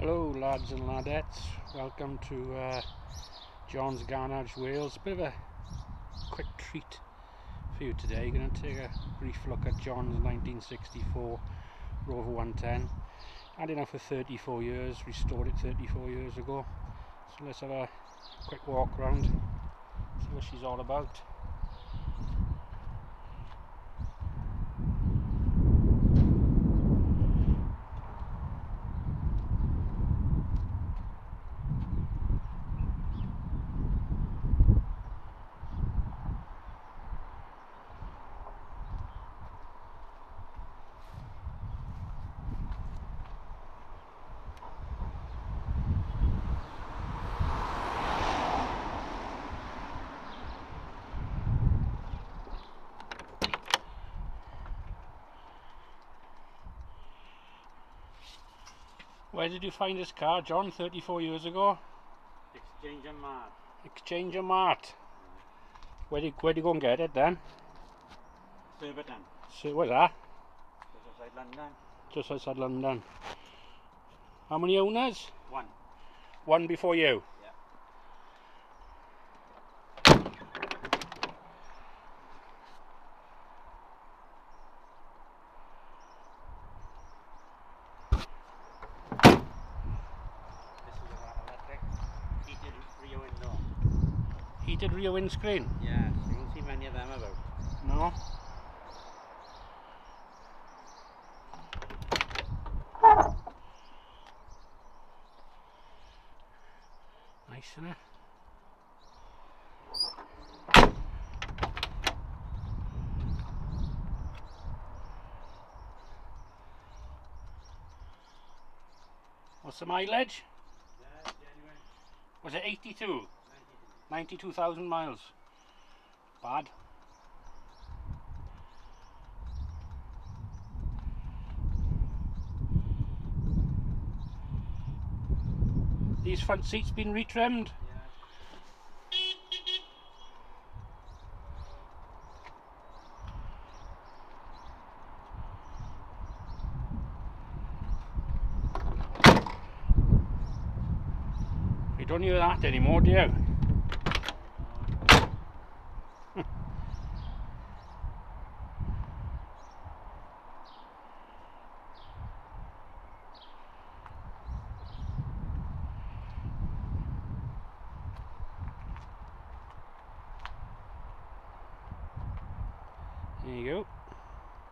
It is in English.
Hello lads and ladettes, welcome to John's Garage, Wales. Bit of a quick treat for you today. Going to take a brief look at John's 1964 Rover 110. Had it now for 34 years, restored it 34 years ago. So let's have a quick walk around, see what she's all about. Where did you find this car, John, 34 years ago? Exchange and Mart. Exchange and Mart. Where'd you go and get it then? Surbiton. So, where's that? Just outside London. Just outside London. How many owners? One. One before you? Yeah. This is an electric heated rear window. Heated rear windscreen? Yes, you won't see many of them about. No. Nice, isn't it? What's the mileage? Yeah, genuine. Was it 82? 92,000 miles. Bad. These front seats been retrimmed? Yeah. You don't hear that anymore, do you? There you go.